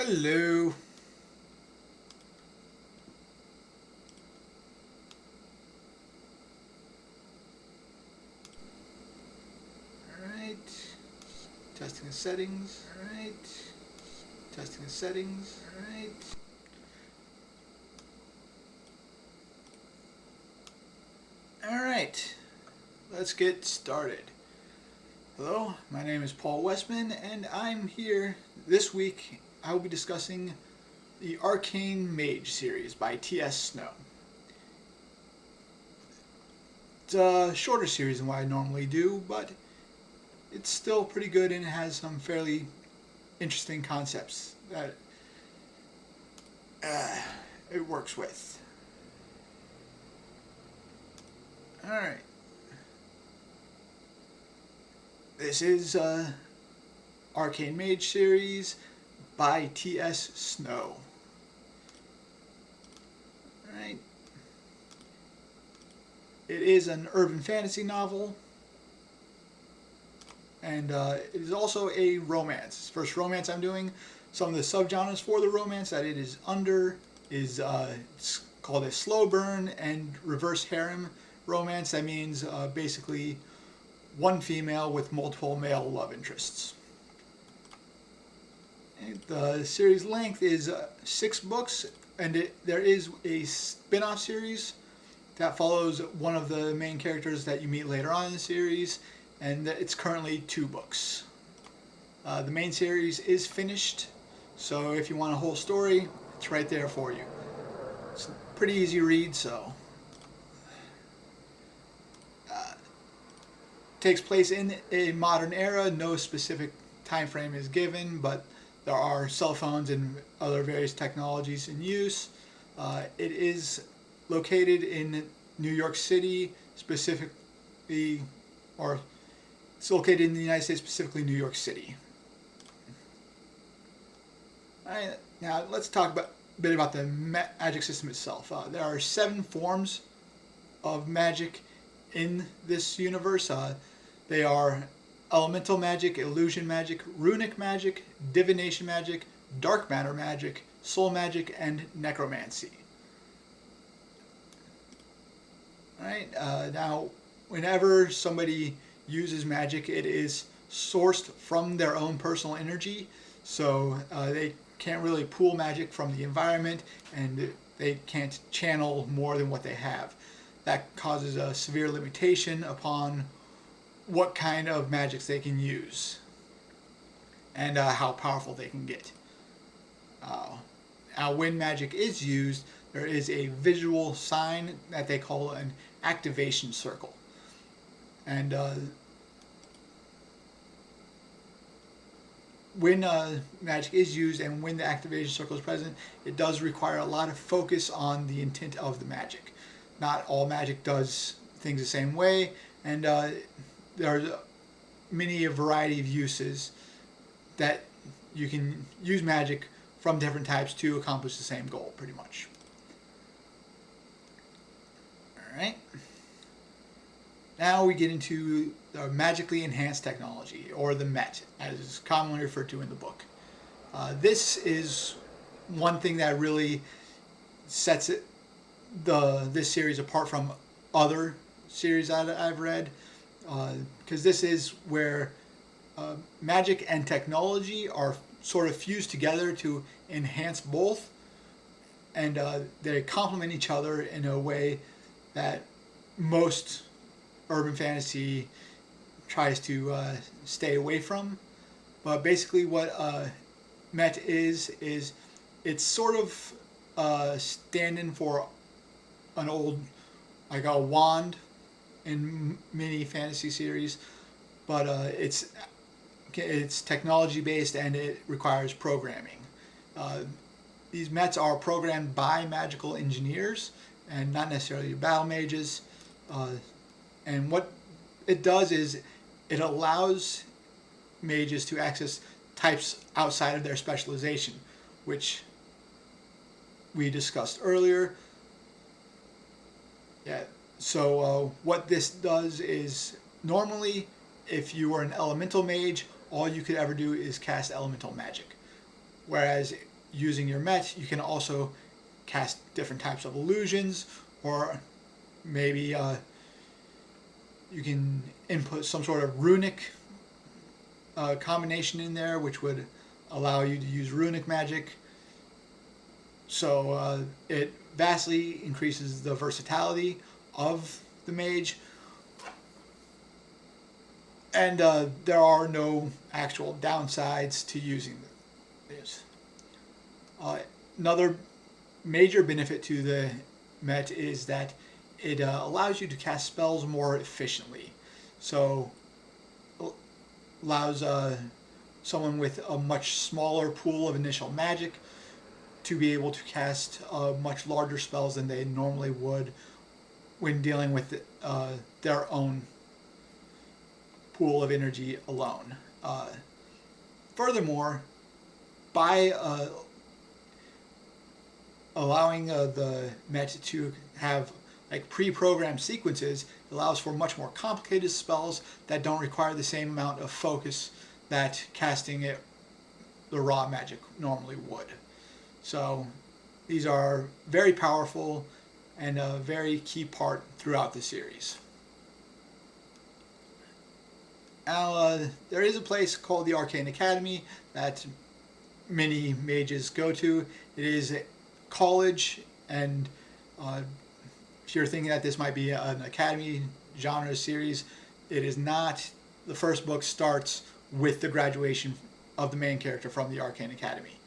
Hello. Alright. Testing the settings. Alright. Testing the settings. Alright. Alright. Let's get started. Hello, my name is Paul Westman, and I'm here this week. I will be discussing the Arcane Mage series by T.S. Snow. It's a shorter series than what I normally do, but it's still pretty good and it has some fairly interesting concepts that it works with. Alright. This is Arcane Mage series by T.S. Snow. Alright. It is an urban fantasy novel, and it is also a romance. It's the first romance I'm doing. Some of the subgenres for the romance that it is under is it's called a slow burn and reverse harem romance. That means basically one female with multiple male love interests. And the series length is 6 books, and there is a spin-off series that follows one of the main characters that you meet later on in the series, and it's currently 2 books. The main series is finished, so if you want a whole story, it's right there for you. It's a pretty easy read, so takes place in a modern era. No specific time frame is given, but there are cell phones and other various technologies in use. It is located in New York City, specifically, or it's located in the United States, specifically New York City. Alright, now let's talk a bit about the magic system itself. There are 7 forms of magic in this universe. They are elemental magic, illusion magic, runic magic, divination magic, dark matter magic, soul magic, and necromancy. Alright, now whenever somebody uses magic, it is sourced from their own personal energy, so they can't really pool magic from the environment, and they can't channel more than what they have. That causes a severe limitation upon what kind of magics they can use and how powerful they can get. Now, when magic is used, there is a visual sign that they call an activation circle. And when magic is used and when the activation circle is present, it does require a lot of focus on the intent of the magic. Not all magic does things the same way, and there are many a variety of uses that you can use magic from different types to accomplish the same goal, pretty much. Alright. Now we get into the magically enhanced technology, or the MET, as is commonly referred to in the book. This is one thing that really sets this series apart from other series that I've read, because this is where magic and technology are sort of fused together to enhance both, and they complement each other in a way that most urban fantasy tries to stay away from. But basically what MET is it's sort of stand-in for an old, like a wand in many fantasy series, but it's technology based and it requires programming. These METs are programmed by magical engineers and not necessarily battle mages. And what it does is it allows mages to access types outside of their specialization, which we discussed earlier. Yeah. So what this does is, normally if you were an elemental mage, all you could ever do is cast elemental magic. Whereas using your Met, you can also cast different types of illusions, or maybe you can input some sort of runic combination in there, which would allow you to use runic magic. So it vastly increases the versatility of the mage, and there are no actual downsides to using this. Another major benefit to the Met is that it allows you to cast spells more efficiently. So allows someone with a much smaller pool of initial magic to be able to cast much larger spells than they normally would when dealing with their own pool of energy alone. Furthermore, by allowing the Met to have like pre-programmed sequences, it allows for much more complicated spells that don't require the same amount of focus that casting it the raw magic normally would. So these are very powerful and a very key part throughout the series. Now, there is a place called the Arcane Academy that many mages go to. It is a college, and if you're thinking that this might be an academy genre series, it is not. The first book starts with the graduation of the main character from the Arcane Academy.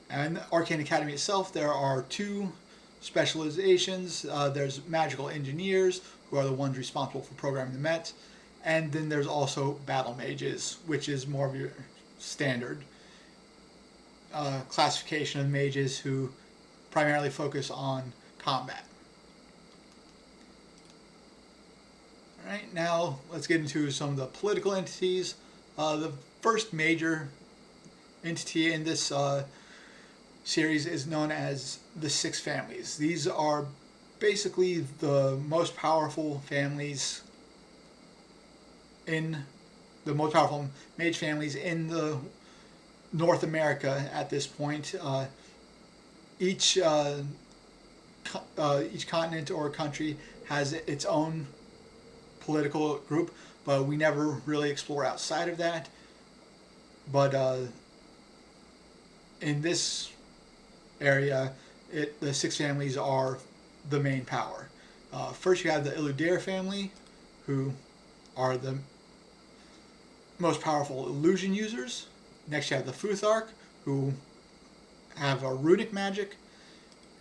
And the Arcane Academy itself, there are two specializations. There's magical engineers, who are the ones responsible for programming the Met, and then there's also battle mages, which is more of your standard classification of mages who primarily focus on combat. Alright, now let's get into some of the political entities. The first major entity in this series is known as the Six Families. These are basically the most powerful families mage families in the North America at this point. Each continent or country has its own political group, but we never really explore outside of that. But in this area, the Six Families are the main power. First, you have the Illudere family, who are the most powerful illusion users. Next, you have the Futhark, who have a runic magic,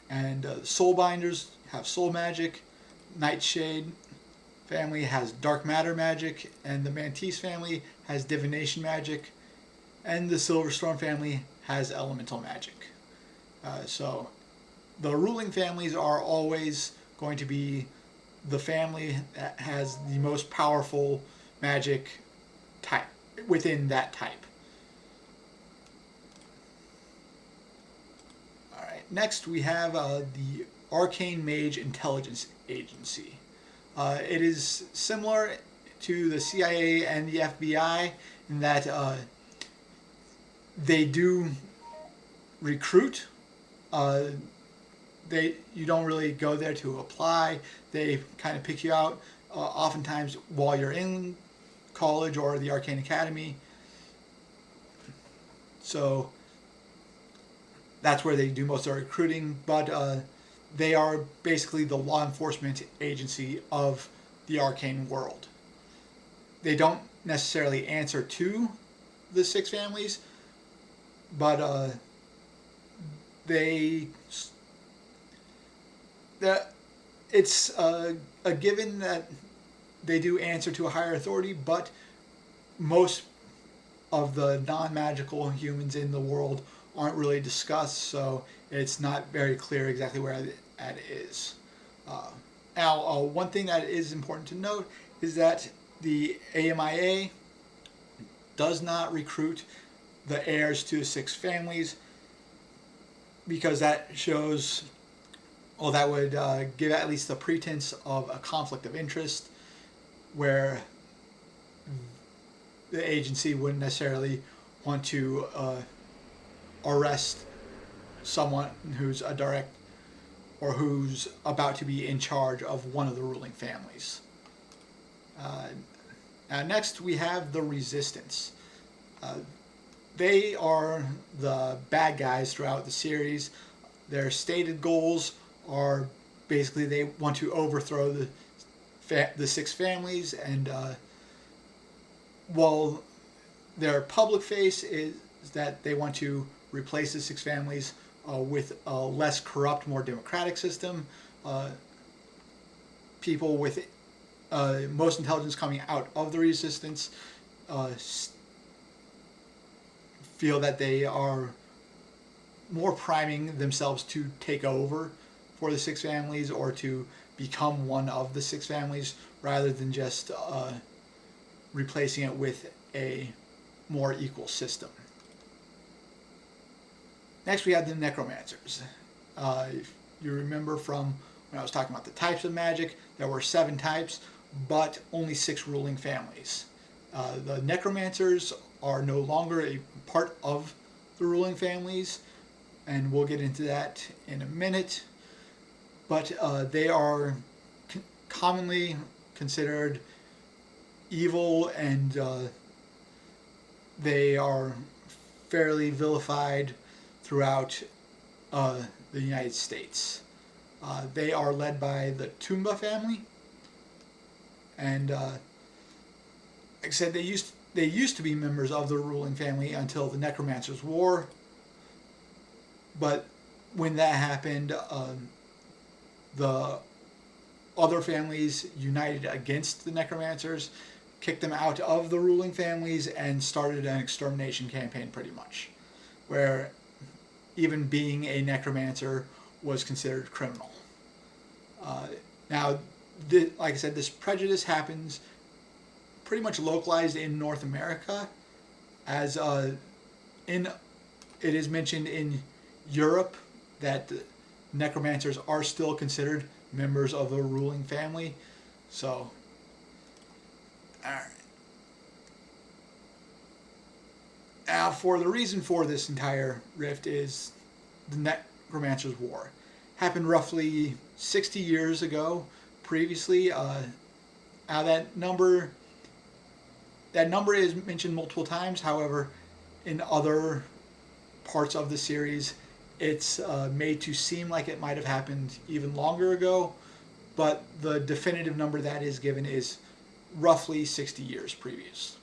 and Soulbinders have soul magic. Nightshade family has dark matter magic, and the Mantis family has divination magic, and the Silverstorm family has elemental magic. So the ruling families are always going to be the family that has the most powerful magic type within that type. Alright, next we have the Arcane Mage Intelligence Agency. It is similar to the CIA and the FBI in that they do recruit. You don't really go there to apply. They kind of pick you out oftentimes while you're in college or the Arcane Academy. So that's where they do most of their recruiting, but they are basically the law enforcement agency of the arcane world. They don't necessarily answer to the Six Families, but it's a given that they do answer to a higher authority, but most of the non-magical humans in the world aren't really discussed, so it's not very clear exactly where that is. Now, one thing that is important to note is that the AMIA does not recruit the heirs to the Six Families, because that shows, well, that would give at least the pretense of a conflict of interest, where the agency wouldn't necessarily want to arrest someone who's a direct or who's about to be in charge of one of the ruling families. Next, we have the Resistance. They are the bad guys throughout the series. Their stated goals are basically they want to overthrow the six families, and while their public face is that they want to replace the six families with a less corrupt, more democratic system. People with most intelligence coming out of the Resistance feel that they are more priming themselves to take over for the six families or to become one of the six families rather than just replacing it with a more equal system. Next, we have the Necromancers. If you remember from when I was talking about the types of magic, there were 7 types, but only 6 ruling families. The Necromancers are no longer a part of the ruling families, and we'll get into that in a minute. But they are commonly considered evil, and they are fairly vilified throughout the United States. They are led by the Tumba family, and like I said, they used to be members of the ruling family until the Necromancers' War. But when that happened, the other families united against the Necromancers, kicked them out of the ruling families, and started an extermination campaign pretty much, where even being a necromancer was considered criminal. Now, like I said, this prejudice happens pretty much localized in North America, as it is mentioned in Europe that necromancers are still considered members of the ruling family. So, alright. Now, for the reason for this entire rift is the Necromancers' War. Happened roughly 60 years ago. Previously, that number is mentioned multiple times. However, in other parts of the series, it's made to seem like it might have happened even longer ago. But the definitive number that is given is roughly 60 years previous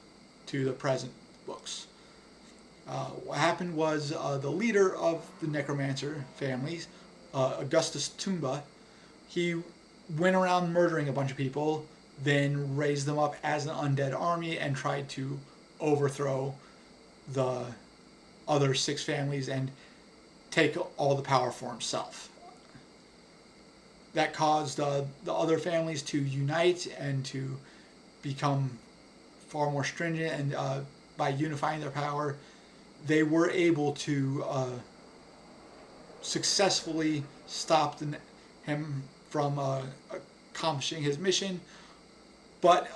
to the present books. What happened was the leader of the Necromancer families, Augustus Tumba, he went around murdering a bunch of people, then raised them up as an undead army and tried to overthrow the other 6 families and take all the power for himself. That caused the other families to unite and to become far more stringent, and by unifying their power, they were able to successfully stop him from accomplishing his mission, but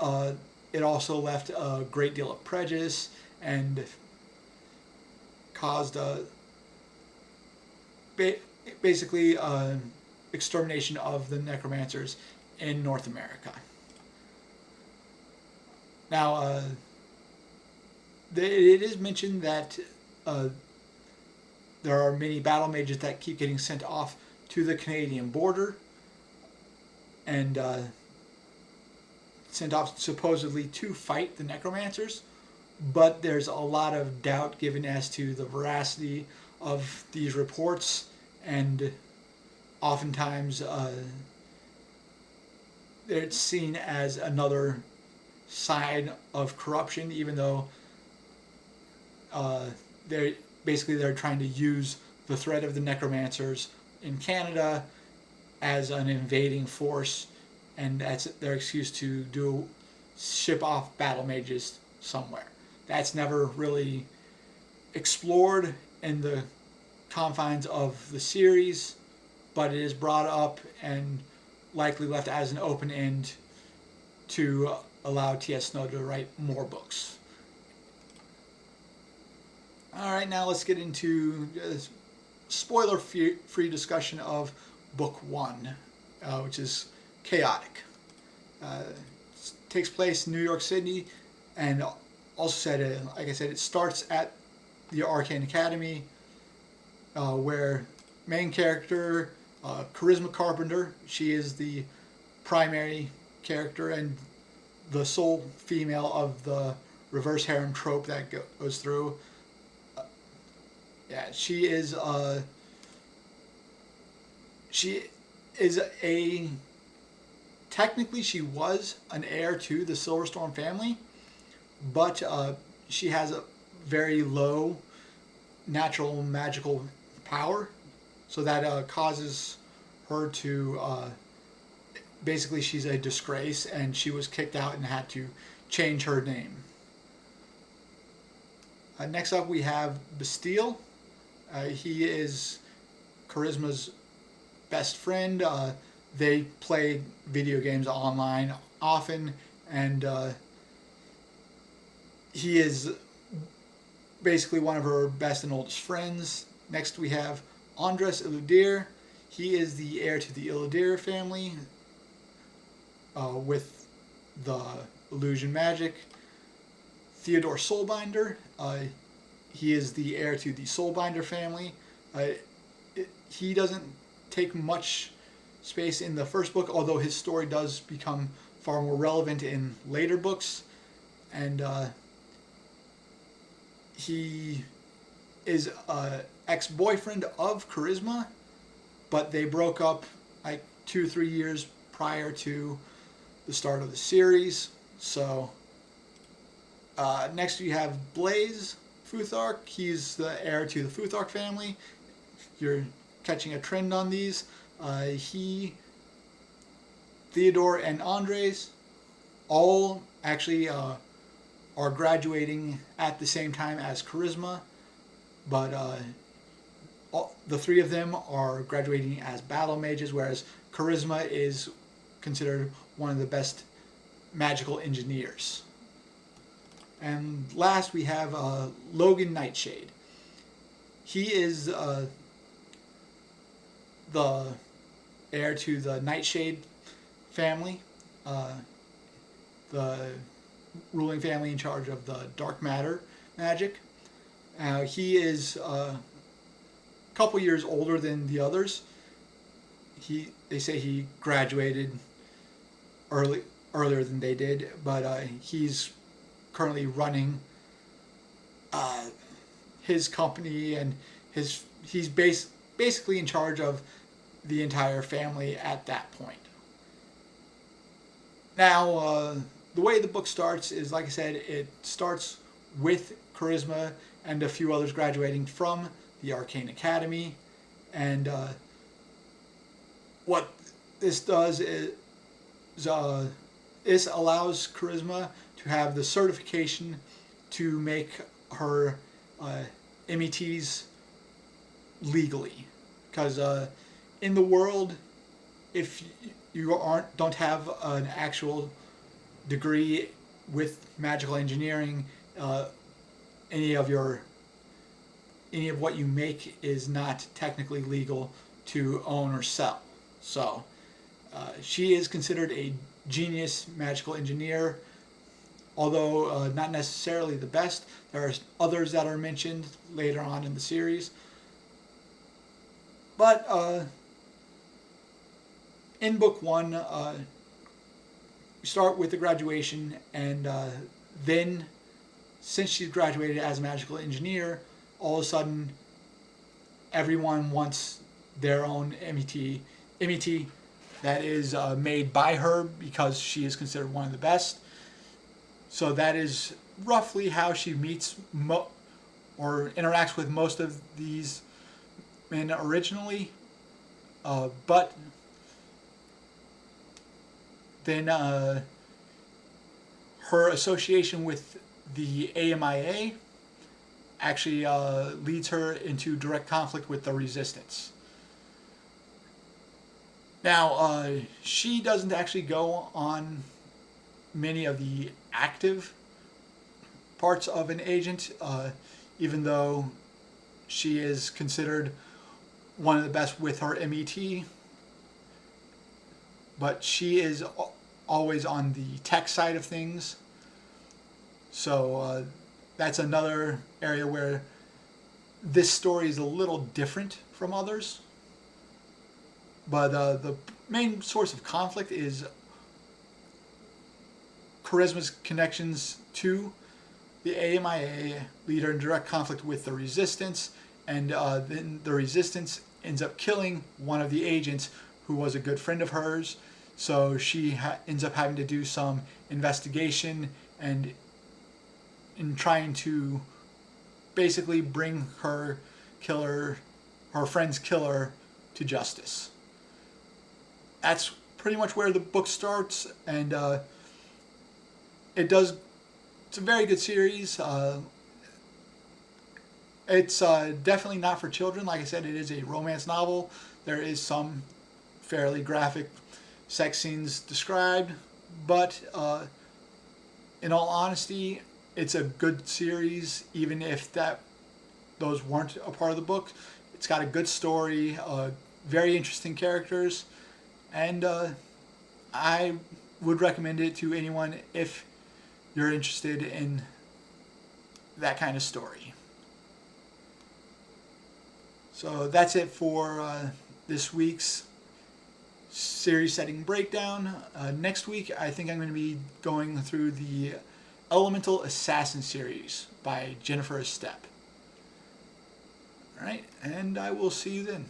it also left a great deal of prejudice and caused basically extermination of the necromancers in North America. Now, it is mentioned that there are many battle mages that keep getting sent off to the Canadian border and sent off supposedly to fight the necromancers, but there's a lot of doubt given as to the veracity of these reports, and oftentimes it's seen as another sign of corruption, even though they're trying to use the threat of the necromancers in Canada as an invading force, and that's their excuse to ship off battle mages somewhere. That's never really explored in the confines of the series, but it is brought up and likely left as an open end to allow T.S. Snow to write more books. Alright, now let's get into spoiler-free discussion of Book 1, which is chaotic. Takes place in New York City, and also said, like I said, it starts at the Arcane Academy, where main character Charisma Carpenter, she is the primary character and the sole female of the reverse harem trope that goes through. Yeah, she is a technically she was an heir to the Silverstorm family, but she has a very low natural magical power, so that causes her to basically she's a disgrace, and she was kicked out and had to change her name. Next up we have Bastille. He is Charisma's best friend. They play video games online often, and he is basically one of her best and oldest friends. Next we have Andres Illudir. He is the heir to the Illudir family with the illusion magic. Theodore Soulbinder. He is the heir to the Soulbinder family. He doesn't take much space in the first book, although his story does become far more relevant in later books. And he is an ex-boyfriend of Charisma, but they broke up like 2-3 years prior to the start of the series. So next we have Blaze Futhark. He's the heir to the Futhark family. You're catching a trend on these. Theodore and Andres all actually are graduating at the same time as Charisma, but the three of them are graduating as battle mages, whereas Charisma is considered one of the best magical engineers. And last we have Logan Nightshade. He is the heir to the Nightshade family, the ruling family in charge of the dark matter magic. He is a couple years older than the others. They say he graduated earlier than they did, but he's currently running his company, and he's basically in charge of the entire family at that point. Now, the way the book starts is, like I said, it starts with Charisma and a few others graduating from the Arcane Academy, and what this does is this allows Charisma to have the certification to make her METs legally, because in the world, if you don't have an actual degree with magical engineering, any of what you make is not technically legal to own or sell. So she is considered a genius magical engineer, although not necessarily the best. There are others that are mentioned later on in the series. But in book 1, we start with the graduation, and then, since she's graduated as a magical engineer, all of a sudden everyone wants their own MET that is made by her, because she is considered one of the best. So that is roughly how she meets or interacts with most of these men originally. But then her association with the AMIA actually leads her into direct conflict with the Resistance. Now, she doesn't actually go on many of the active parts of an agent, even though she is considered one of the best with her MET, but she is always on the tech side of things. So that's another area where this story is a little different from others. But the main source of conflict is Charisma's connections to the AMIA lead her in direct conflict with the Resistance, and then the Resistance ends up killing one of the agents who was a good friend of hers. So she ends up having to do some investigation and in trying to basically bring her friend's killer, to justice. That's pretty much where the book starts, and it's a very good series. It's definitely not for children. Like I said, it is a romance novel. There is some fairly graphic sex scenes described, but in all honesty, it's a good series, even if those weren't a part of the book. It's got a good story, very interesting characters, and I would recommend it to anyone if you're interested in that kind of story. So that's it for this week's series setting breakdown. Next week, I think I'm going to be going through the Elemental Assassin series by Jennifer Estep. All right, and I will see you then.